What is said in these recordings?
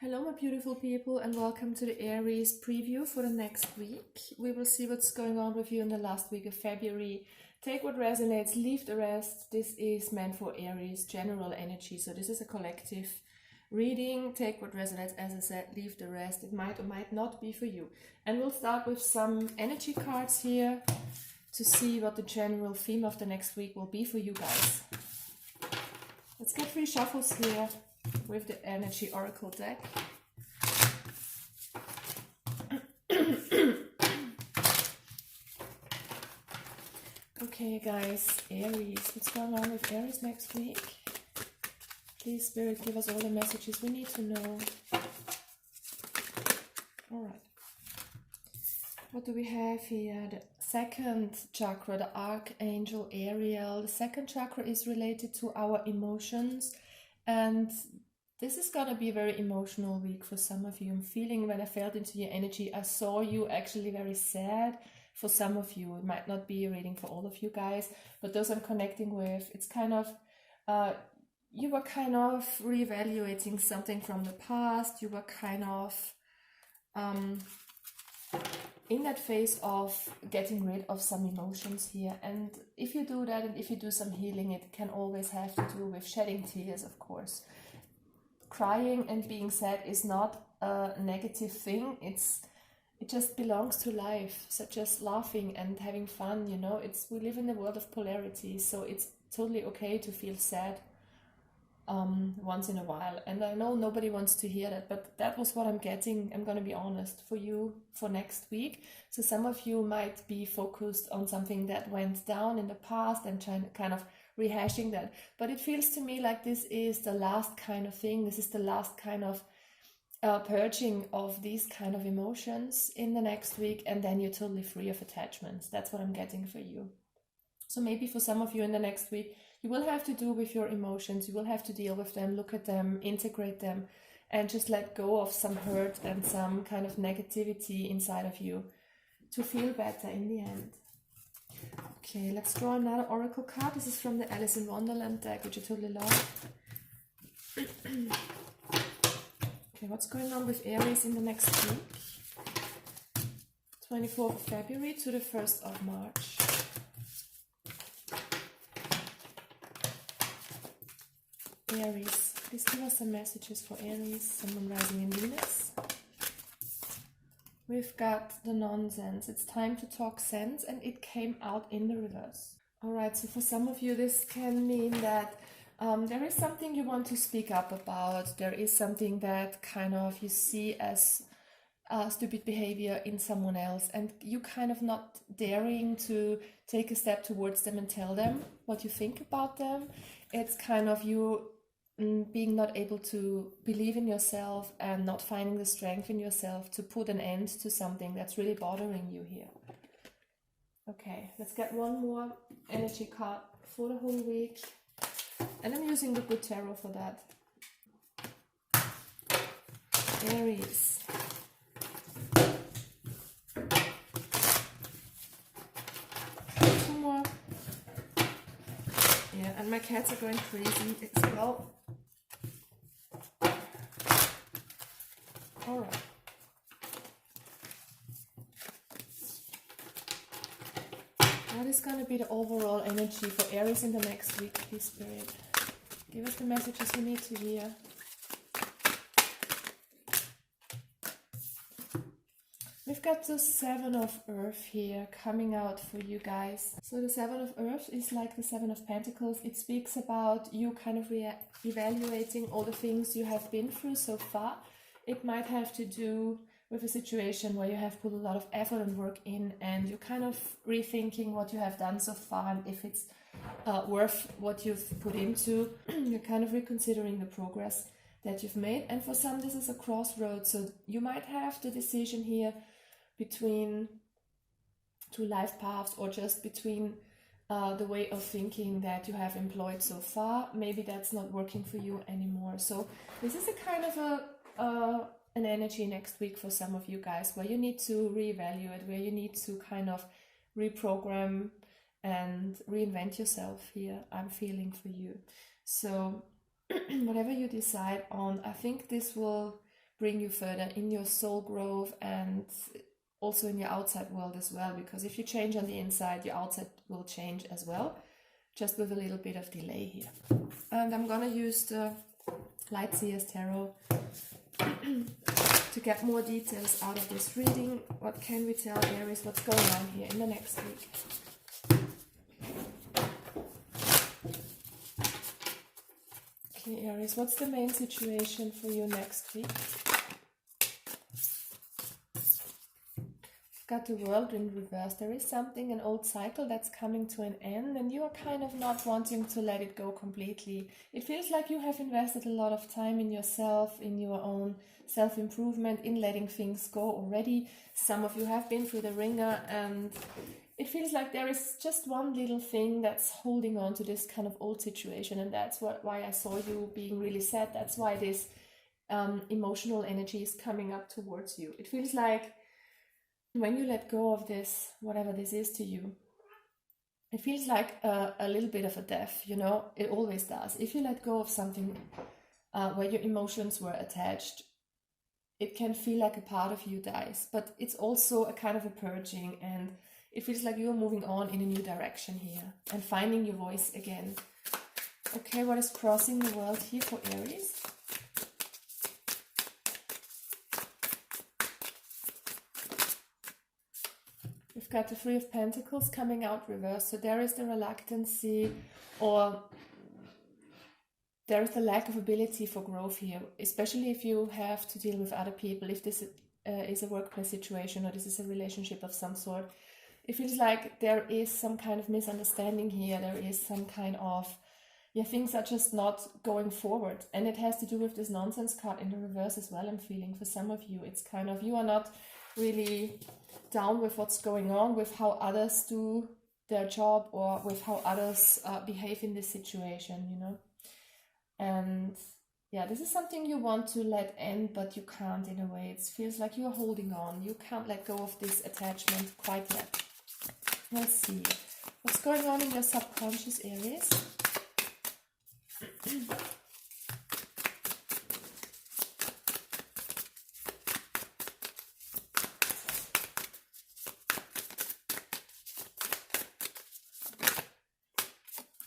Hello my beautiful people, and welcome to the Aries preview for the next week. We will see what's going on with you in the last week of February. Take what resonates, leave the rest. This is meant for Aries general energy, so this is a collective reading. Take what resonates, as I said, leave the rest. It might or might not be for you. And we'll start with some energy cards here to see what the general theme of the next week will be for you guys. Let's get 3 shuffles here with the energy oracle deck. Okay guys, Aries, what's going on with Aries next week? Please Spirit, give us all the messages we need to know. Alright, what do we have here? The second chakra, the Archangel Ariel. The second chakra is related to our emotions, and this is gonna be a very emotional week for some of you. I'm feeling, when I felt into your energy, I saw you actually very sad. For some of you, it might not be a reading for all of you guys, but those I'm connecting with, it's kind of, you were kind of reevaluating something from the past. You were kind of in that phase of getting rid of some emotions here. And if you do that, and if you do some healing, it can always have to do with shedding tears, of course. Crying and being sad is not a negative thing. It just belongs to life, such as laughing and having fun, you know. We live in a world of polarity, so it's totally okay to feel sad once in a while. And I know nobody wants to hear that, but that was what I'm getting, I'm going to be honest, for you for next week. So some of you might be focused on something that went down in the past and trying kind of rehashing that. But it feels to me like this is the last kind of thing. This is the last kind of purging of these kind of emotions in the next week, and then you're totally free of attachments. That's what I'm getting for you. So maybe for some of you in the next week, you will have to do with your emotions. You will have to deal with them, look at them, integrate them, and just let go of some hurt and some kind of negativity inside of you to feel better in the end. Okay, let's draw another oracle card. This is from the Alice in Wonderland deck, which I totally love. Okay, what's going on with Aries in the next week? 24th of February to the 1st of March. Aries, please give us some messages for Aries, Sun, Moon, Rising in Venus. We've got the nonsense. It's time to talk sense, and it came out in the reverse. Alright, so for some of you this can mean that there is something you want to speak up about. There is something that kind of you see as stupid behavior in someone else, and you kind of not daring to take a step towards them and tell them what you think about them. It's kind of you being not able to believe in yourself and not finding the strength in yourself to put an end to something that's really bothering you here. Okay, let's get one more energy card for the whole week. And I'm using the good tarot for that. Aries. Two more. Yeah, and my cats are going crazy as well. Alright. What is going to be the overall energy for Aries in the next week, please, Spirit? Give us the messages we need to hear. We've got the 7 of Earth here coming out for you guys. So the 7 of Earth is like the 7 of Pentacles. It speaks about you kind of evaluating all the things you have been through so far. It might have to do with a situation where you have put a lot of effort and work in, and you're kind of rethinking what you have done so far and if it's worth what you've put into. You're kind of reconsidering the progress that you've made. And for some, this is a crossroads. So you might have the decision here between 2 life paths, or just between the way of thinking that you have employed so far. Maybe that's not working for you anymore. So this is a kind of an energy next week for some of you guys, where you need to reevaluate, where you need to kind of reprogram and reinvent yourself here. I'm feeling for you. So whatever you decide on, I think this will bring you further in your soul growth and also in your outside world as well, because if you change on the inside, your outside will change as well, just with a little bit of delay here. And I'm gonna use the Light Seers Tarot to get more details out of this reading. What can we tell Aries? What's going on here in the next week? Okay, Aries, what's the main situation for you next week? Got the World in reverse. There is something, an old cycle that's coming to an end, and you are kind of not wanting to let it go completely. It feels like you have invested a lot of time in yourself, in your own self-improvement, in letting things go already. Some of you have been through the ringer, and it feels like there is just one little thing that's holding on to this kind of old situation, and that's why I saw you being really sad. That's why this emotional energy is coming up towards you. It feels like when you let go of this, whatever this is to you, it feels like a little bit of a death, you know, it always does. If you let go of something where your emotions were attached, it can feel like a part of you dies, but it's also a kind of a purging, and it feels like you're moving on in a new direction here and finding your voice again. Okay, what is crossing the world here for Aries? We've got the Three of Pentacles coming out reversed. So there is the reluctancy, or there is the lack of ability for growth here, especially if you have to deal with other people, if this is a workplace situation or this is a relationship of some sort. It feels like there is some kind of misunderstanding here. There is some kind of, things are just not going forward. And it has to do with this nonsense card in the reverse as well, I'm feeling. For some of you, it's kind of, you are not really down with what's going on, with how others do their job, or with how others behave in this situation, you know. And yeah, this is something you want to let end, but you can't in a way. It feels like you're holding on. You can't let go of this attachment quite yet. Let's see. What's going on in your subconscious, Aries?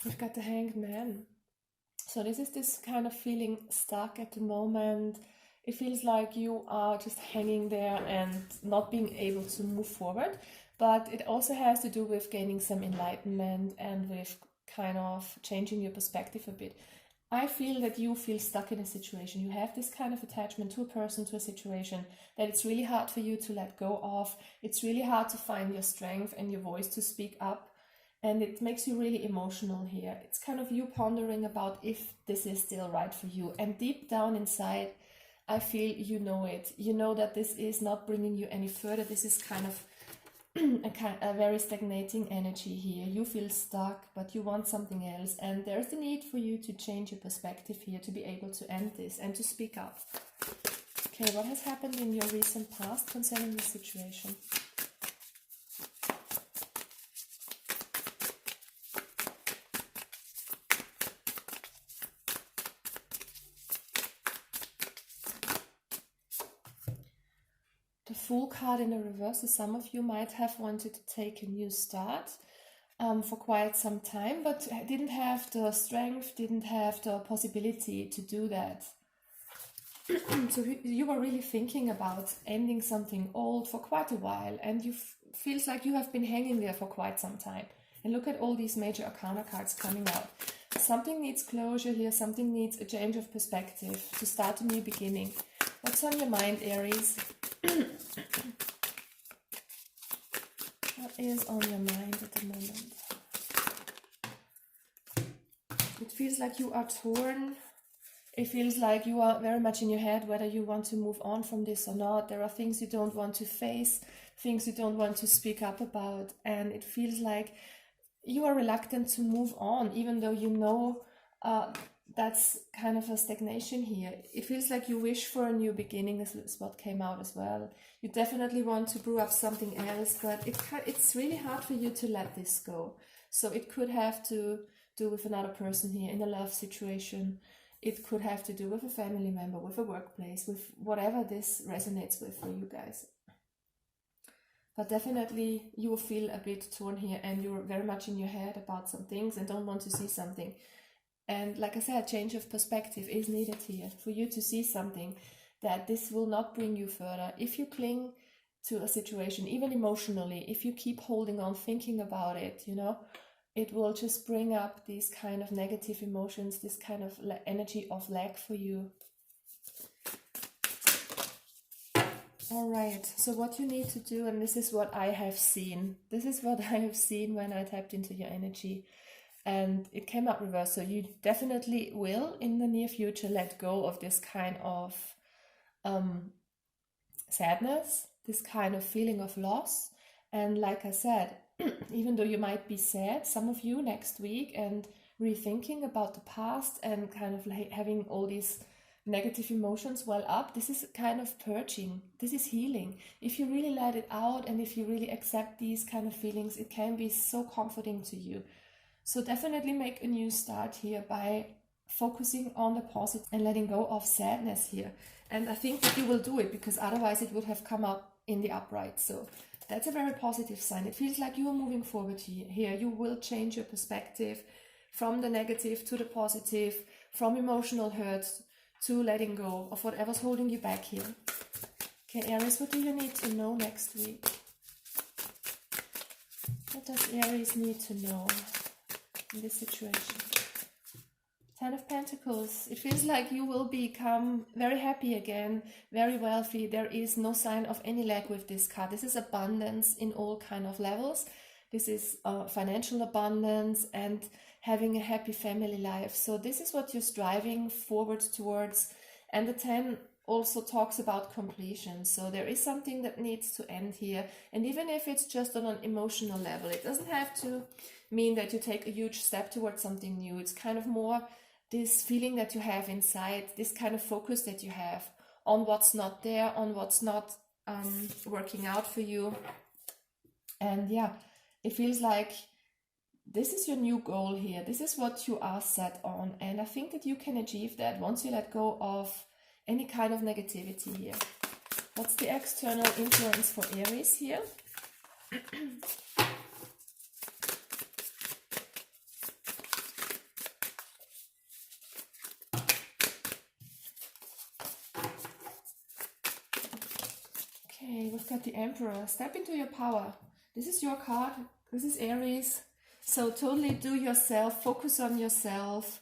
We've got the Hanged Man. So this is this kind of feeling stuck at the moment. It feels like you are just hanging there and not being able to move forward. But it also has to do with gaining some enlightenment and with kind of changing your perspective a bit. I feel that you feel stuck in a situation. You have this kind of attachment to a person, to a situation, that it's really hard for you to let go of. It's really hard to find your strength and your voice to speak up. And it makes you really emotional here. It's kind of you pondering about if this is still right for you. And deep down inside, I feel you know it. You know that this is not bringing you any further. This is kind of a very stagnating energy here. You feel stuck, but you want something else. And there's the need for you to change your perspective here, to be able to end this and to speak up. Okay, what has happened in your recent past concerning this situation? The Fool card in the reverse. So some of you might have wanted to take a new start for quite some time, but didn't have the strength, didn't have the possibility to do that. So you were really thinking about ending something old for quite a while, and you feels like you have been hanging there for quite some time. And look at all these major arcana cards coming out. Something needs closure here, something needs a change of perspective to start a new beginning. What's on your mind, Aries? What is on your mind at the moment? It feels like you are torn. It feels like you are very much in your head whether you want to move on from this or not. There are things you don't want to face, things you don't want to speak up about, and it feels like you are reluctant to move on, even though you know that's kind of a stagnation here. It feels like you wish for a new beginning. This is what came out as well. You definitely want to brew up something else, but it's really hard for you to let this go. So it could have to do with another person here in a love situation. It could have to do with a family member, with a workplace, with whatever this resonates with for you guys. But definitely you will feel a bit torn here, and you're very much in your head about some things and don't want to see something. And like I said, change of perspective is needed here for you to see something, that this will not bring you further. If you cling to a situation, even emotionally, if you keep holding on, thinking about it, you know, it will just bring up these kind of negative emotions, this kind of energy of lack for you. All right, so what you need to do, and this is what I have seen. This is what I have seen when I tapped into your energy. And it came out reversed. So you definitely will, in the near future, let go of this kind of sadness, this kind of feeling of loss. And like I said, even though you might be sad, some of you next week, and rethinking about the past and kind of like having all these negative emotions well up, this is kind of purging, this is healing. If you really let it out and if you really accept these kind of feelings, it can be so comforting to you. So definitely make a new start here by focusing on the positive and letting go of sadness here. And I think that you will do it, because otherwise it would have come up in the upright. So that's a very positive sign. It feels like you are moving forward here. You will change your perspective from the negative to the positive, from emotional hurts to letting go of whatever's holding you back here. Okay, Aries, what do you need to know next week? What does Aries need to know in this situation? Ten of Pentacles. It feels like you will become very happy again, very wealthy. There is no sign of any lack with this card. This is abundance in all kind of levels. This is financial abundance and having a happy family life. So this is what you're striving forward towards. And the 10 also talks about completion. So there is something that needs to end here. And even if it's just on an emotional level, it doesn't have to mean that you take a huge step towards something new. It's kind of more this feeling that you have inside, this kind of focus that you have on what's not there, on what's not working out for you. And yeah, it feels like this is your new goal here. This is what you are set on. And I think that you can achieve that once you let go of any kind of negativity here. What's the external influence for Aries here? Okay, we've got the Emperor. Step into your power. This is your card. This is Aries. So totally do yourself, focus on yourself,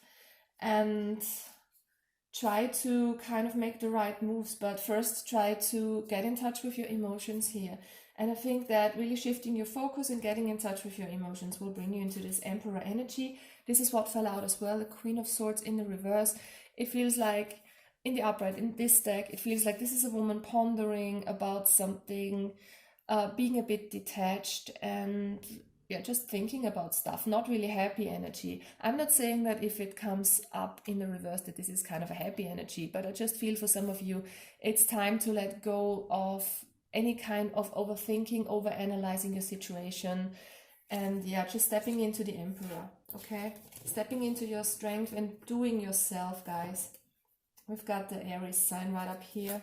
and try to kind of make the right moves. But first try to get in touch with your emotions here. And I think that really shifting your focus and getting in touch with your emotions will bring you into this Emperor energy. This is what fell out as well, the Queen of Swords in the reverse. It feels like in the upright, in this deck, it feels like this is a woman pondering about something, being a bit detached and yeah, just thinking about stuff, not really happy energy. I'm not saying that if it comes up in the reverse that this is kind of a happy energy, but I just feel for some of you, it's time to let go of any kind of overthinking, overanalyzing your situation, and yeah, just stepping into the Emperor, okay? Stepping into your strength and doing yourself, guys. We've got the Aries sign right up here.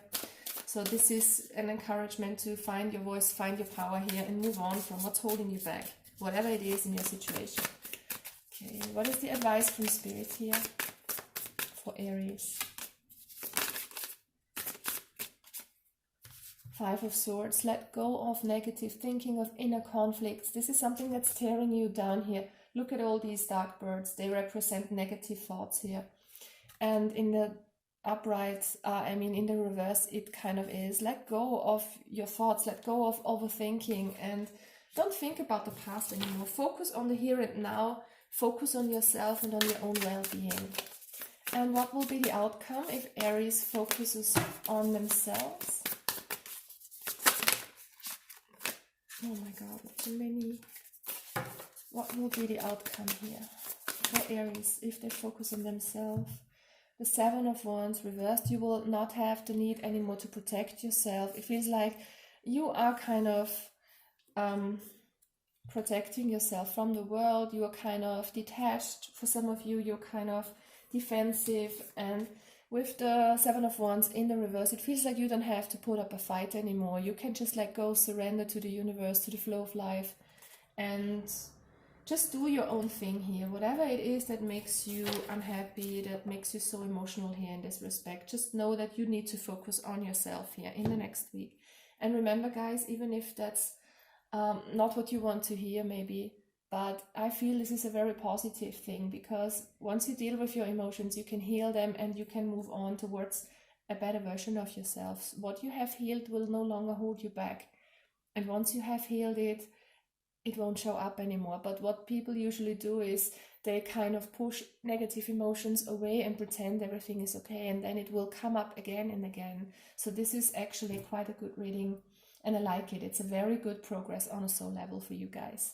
So this is an encouragement to find your voice, find your power here, and move on from what's holding you back, whatever it is in your situation. Okay, what is the advice from Spirit here for Aries? Five of Swords. Let go of negative thinking, of inner conflicts. This is something that's tearing you down here. Look at all these dark birds. They represent negative thoughts here. And in the upright, in the reverse, it kind of is. Let go of your thoughts. Let go of overthinking. And don't think about the past anymore. Focus on the here and now. Focus on yourself and on your own well-being. And what will be the outcome if Aries focuses on themselves? Oh my god, so many. What will be the outcome here for Aries if they focus on themselves? The Seven of Wands reversed. You will not have the need anymore to protect yourself. It feels like you are kind of protecting yourself from the world. You are kind of detached. For some of you, you're kind of defensive. And with the Seven of Wands in the reverse, it feels like you don't have to put up a fight anymore. You can just let go, surrender to the universe, to the flow of life, and just do your own thing here. Whatever it is that makes you unhappy, that makes you so emotional here in this respect, just know that you need to focus on yourself here in the next week. And remember, guys, even if that's not what you want to hear maybe, but I feel this is a very positive thing, because once you deal with your emotions, you can heal them and you can move on towards a better version of yourself. What you have healed will no longer hold you back. And once you have healed it, it won't show up anymore. But what people usually do is they kind of push negative emotions away and pretend everything is okay, and then it will come up again and again. So this is actually quite a good reading, and I like it. It's a very good progress on a soul level for you guys.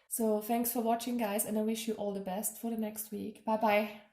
So thanks for watching, guys, and I wish you all the best for the next week. Bye bye.